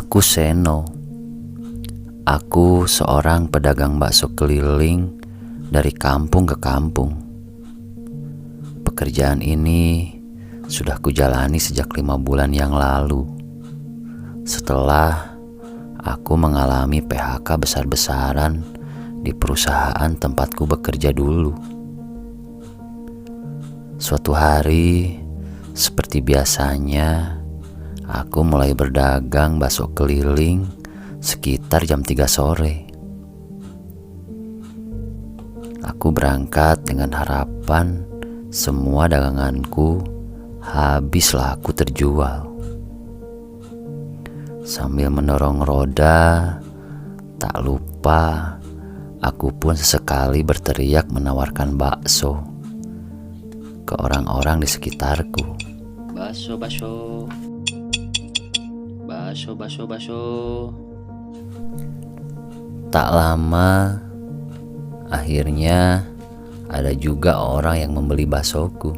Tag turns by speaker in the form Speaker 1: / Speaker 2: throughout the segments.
Speaker 1: Aku Seno. Aku seorang pedagang bakso keliling dari kampung ke kampung. Pekerjaan ini sudah kujalani sejak 5 bulan yang lalu. Setelah aku mengalami PHK besar-besaran di perusahaan tempatku bekerja dulu. Suatu hari, seperti biasanya, aku mulai berdagang bakso keliling sekitar jam 3 sore. Aku berangkat dengan harapan semua daganganku habis laku terjual. Sambil mendorong roda, tak lupa aku pun sesekali berteriak menawarkan bakso ke orang-orang di sekitarku.
Speaker 2: Bakso, bakso. Bakso, bakso, bakso.
Speaker 1: Tak lama, akhirnya ada juga orang yang membeli baksoku.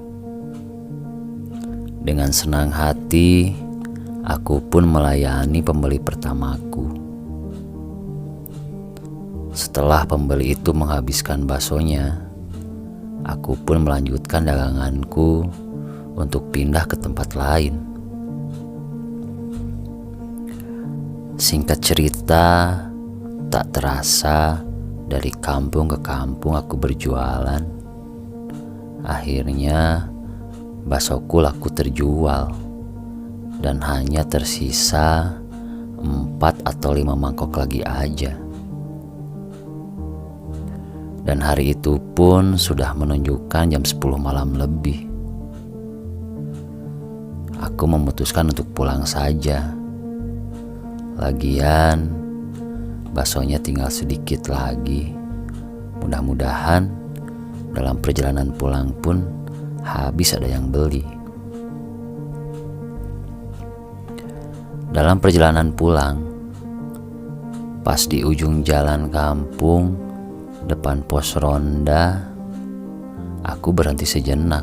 Speaker 1: Dengan senang hati, aku pun melayani pembeli pertamaku. Setelah pembeli itu menghabiskan baksonya, aku pun melanjutkan daganganku untuk pindah ke tempat lain. Singkat cerita, tak terasa dari kampung ke kampung aku berjualan. Akhirnya baksoku laku terjual dan hanya tersisa 4 atau 5 mangkok lagi aja. Dan hari itu pun sudah menunjukkan jam 10 malam lebih. Aku memutuskan untuk pulang saja. Lagian baksonya tinggal sedikit lagi. Mudah-mudahan dalam perjalanan pulang pun habis ada yang beli. Dalam perjalanan pulang, pas di ujung jalan kampung depan pos ronda, aku berhenti sejenak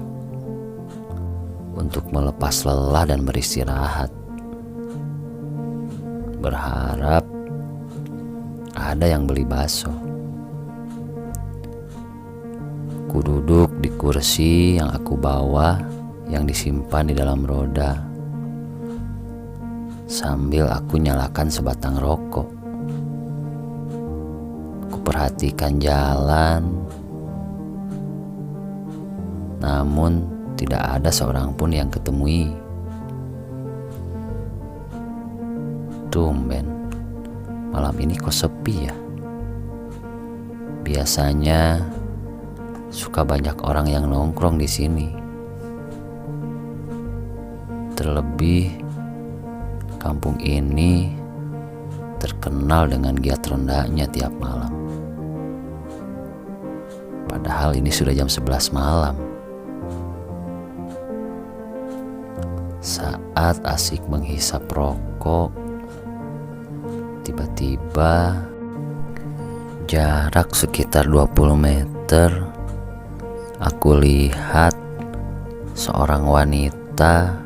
Speaker 1: untuk melepas lelah dan beristirahat. Berharap ada yang beli bakso. Ku duduk di kursi yang aku bawa yang disimpan di dalam roda, sambil aku nyalakan sebatang rokok. Ku perhatikan jalan, namun tidak ada seorang pun yang kutemui. Tumben, malam ini kok sepi ya? Biasanya suka banyak orang yang nongkrong di sini. Terlebih, kampung ini terkenal dengan giat rondanya tiap malam. Padahal ini sudah jam 11 malam. Saat asik menghisap rokok, tiba-tiba jarak sekitar 20 meter aku lihat seorang wanita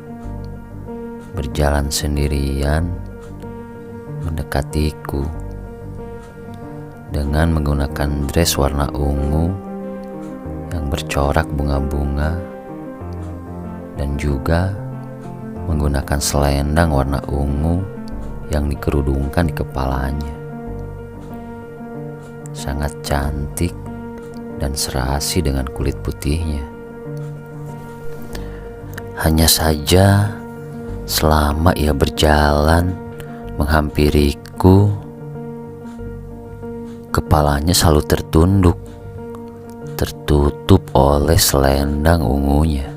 Speaker 1: berjalan sendirian mendekatiku dengan menggunakan dress warna ungu yang bercorak bunga-bunga dan juga menggunakan selendang warna ungu yang dikerudungkan di kepalanya. Sangat cantik dan serasi dengan kulit putihnya. Hanya saja selama ia berjalan menghampiriku, kepalanya selalu tertunduk, tertutup oleh selendang ungunya.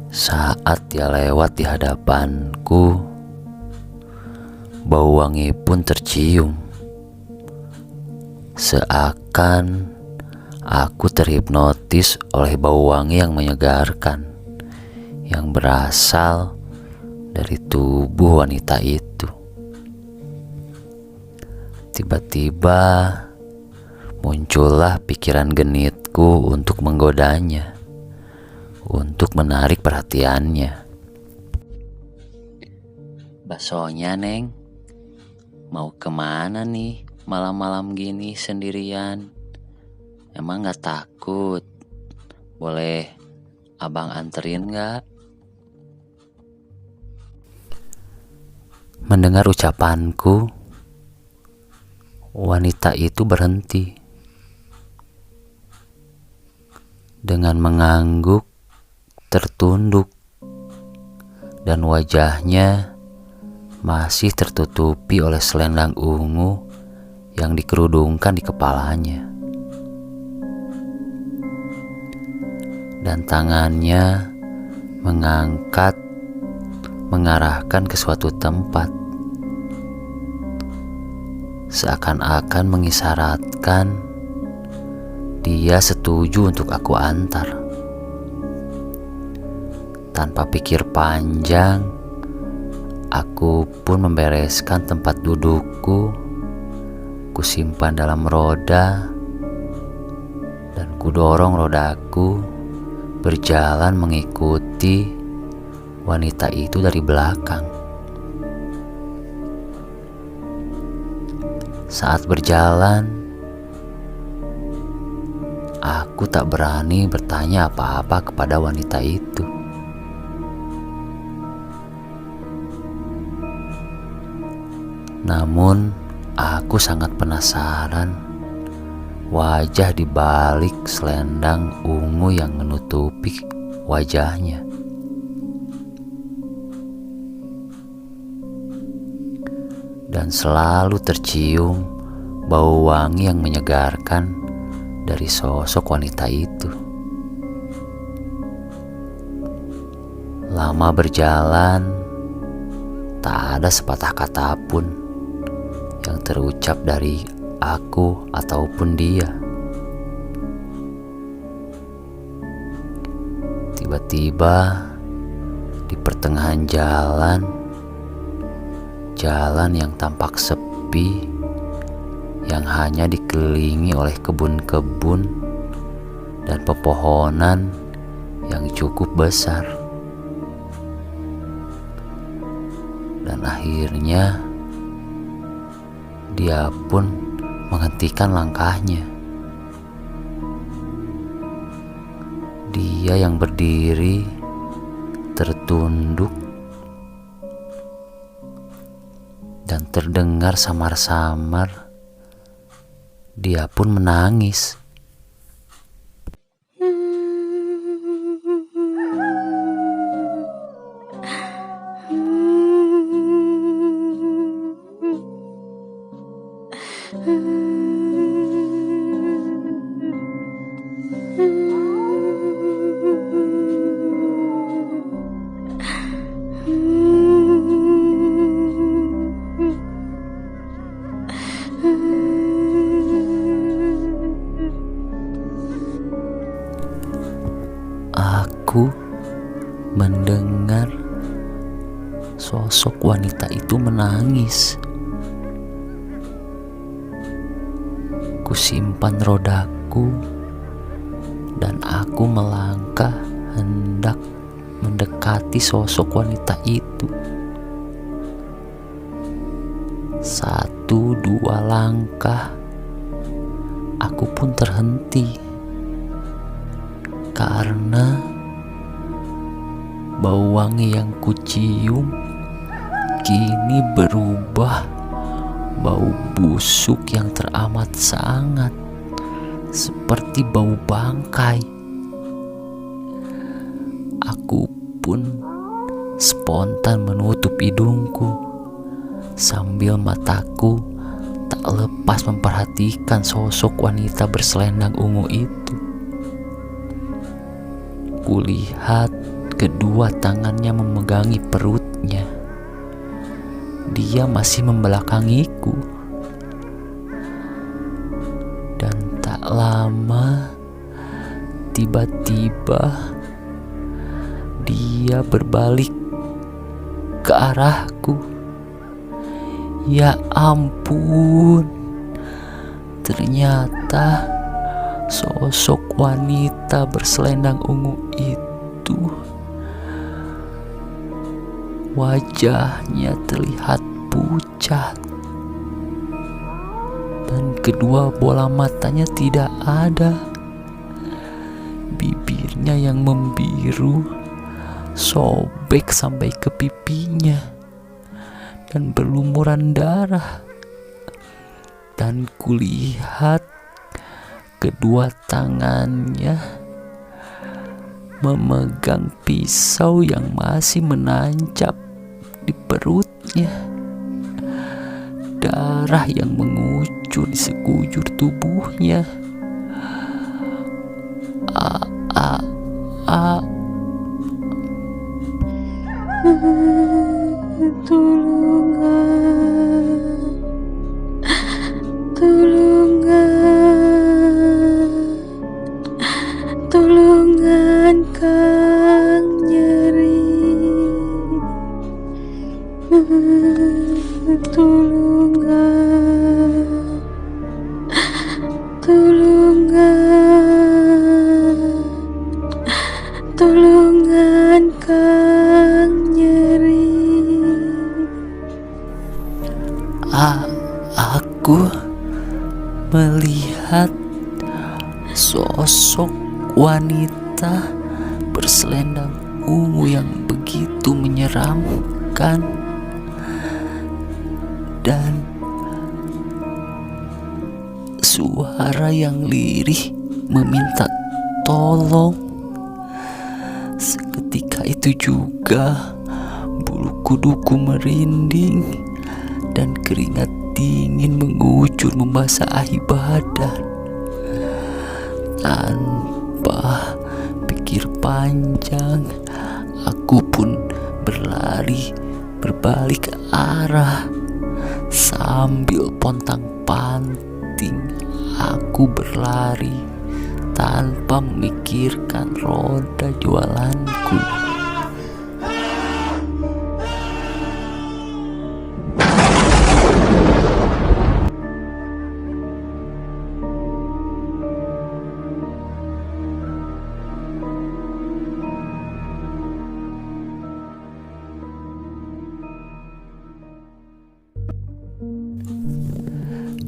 Speaker 1: Saat dia lewat di hadapanku, bau wangi pun tercium. Seakan aku terhipnotis oleh bau wangi yang menyegarkan yang berasal dari tubuh wanita itu. Tiba-tiba muncullah pikiran genitku untuk menggodanya, untuk menarik perhatiannya.
Speaker 2: Baksonya, Neng. Mau kemana nih malam-malam gini sendirian? Emang gak takut? Boleh abang anterin gak?
Speaker 1: Mendengar ucapanku, wanita itu berhenti. Dengan mengangguk, tertunduk, dan wajahnya masih tertutupi oleh selendang ungu yang dikerudungkan di kepalanya. Dan tangannya mengarahkan ke suatu tempat, seakan-akan mengisyaratkan dia setuju untuk aku antar. Tanpa pikir panjang, aku pun membereskan tempat dudukku, kusimpan dalam roda, dan kudorong rodaku berjalan mengikuti wanita itu dari belakang. Saat berjalan, aku tak berani bertanya apa-apa kepada wanita itu. Namun, aku sangat penasaran wajah di balik selendang ungu yang menutupi wajahnya. Dan selalu tercium bau wangi yang menyegarkan dari sosok wanita itu. Lama berjalan, tak ada sepatah kata pun yang terucap dari aku ataupun dia. Tiba-tiba di pertengahan jalan yang tampak sepi, yang hanya dikelilingi oleh kebun-kebun dan pepohonan yang cukup besar. Dan akhirnya dia pun menghentikan langkahnya. Dia yang berdiri tertunduk, dan terdengar samar-samar dia pun menangis. Aku mendengar sosok wanita itu menangis. Kusimpan rodaku dan aku melangkah hendak mendekati sosok wanita itu. 1-2 langkah, aku pun terhenti karena bau wangi yang kucium kini berubah bau busuk yang teramat sangat, seperti bau bangkai. Aku pun spontan menutup hidungku sambil mataku tak lepas memperhatikan sosok wanita berselendang ungu itu. Kulihat kedua tangannya memegangi perutnya. Dia masih membelakangiku. Dan tak lama, tiba-tiba dia berbalik ke arahku. Ya ampun, ternyata sosok wanita berselendang ungu itu Wajahnya terlihat pucat dan kedua bola matanya tidak ada. Bibirnya yang membiru sobek sampai ke pipinya dan berlumuran darah. Dan kulihat kedua tangannya memegang pisau yang masih menancap di perutnya. Darah yang mengucur di sekujur tubuhnya.
Speaker 3: Tolongan Kang nyeri. Tolongan Kang nyeri.
Speaker 1: Aku melihat sosok wanita berselendang ungu yang begitu menyeramkan, dan suara yang lirih meminta tolong. Seketika itu juga bulu kuduku merinding dan keringat dingin mengucur membasahi badan. Tanpa pikir panjang, aku pun berlari berbalik arah. Sambil pontang-panting aku berlari tanpa memikirkan roda jualanku.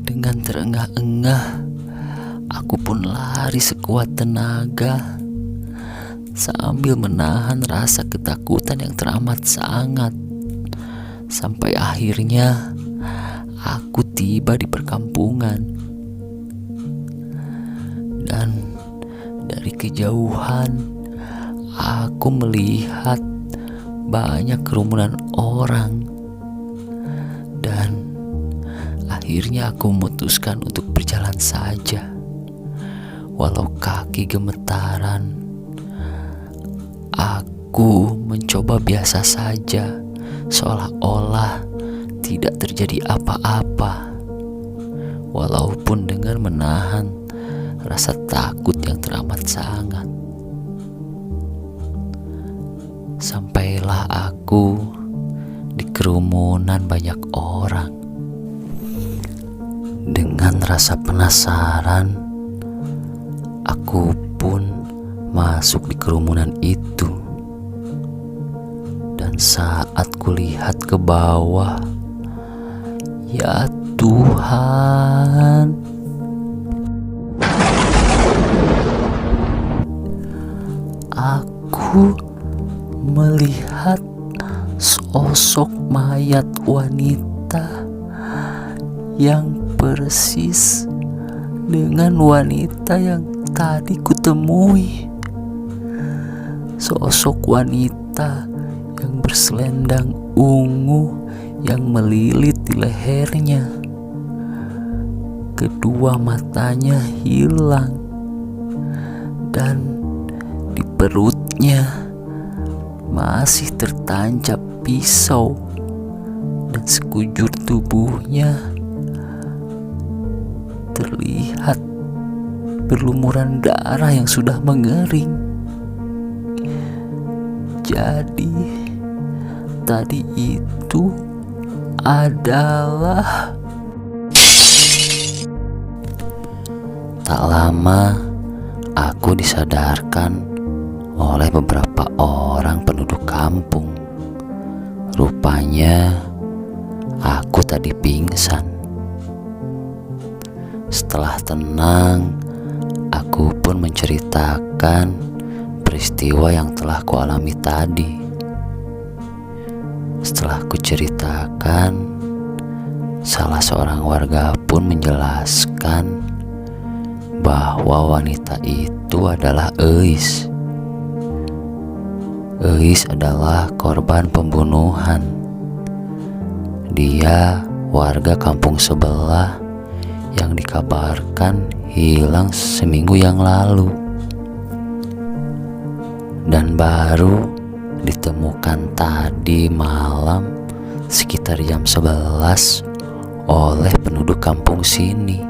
Speaker 1: Dengan terengah-engah, aku pun lari sekuat tenaga sambil menahan rasa ketakutan yang teramat sangat. Sampai akhirnya aku tiba di perkampungan. Dan dari kejauhan aku melihat banyak kerumunan orang. Dan akhirnya aku memutuskan untuk berjalan saja. Walau kaki gemetaran, aku mencoba biasa saja, seolah-olah tidak terjadi apa-apa. Walaupun dengan menahan rasa takut yang teramat sangat. Sampailah aku di kerumunan banyak orang. Dengan rasa penasaran, aku pun masuk di kerumunan itu. Dan saat kulihat ke bawah, ya Tuhan, aku melihat sosok mayat wanita yang persis dengan wanita yang tadi kutemui. Sosok wanita yang berselendang ungu yang melilit di lehernya. Kedua matanya hilang dan di perutnya masih tertancap pisau, dan sekujur tubuhnya terlihat berlumuran darah yang sudah mengering. Jadi tadi itu adalah... Tak lama aku disadarkan oleh beberapa orang penduduk kampung. Rupanya aku tadi pingsan. Setelah tenang, aku pun menceritakan peristiwa yang telah kualami tadi. Setelah kuceritakan, salah seorang warga pun menjelaskan bahwa wanita itu adalah Eis. Eis adalah korban pembunuhan. Dia warga kampung sebelah yang dikabarkan hilang seminggu yang lalu, dan baru ditemukan tadi malam sekitar jam 11 oleh penduduk kampung sini.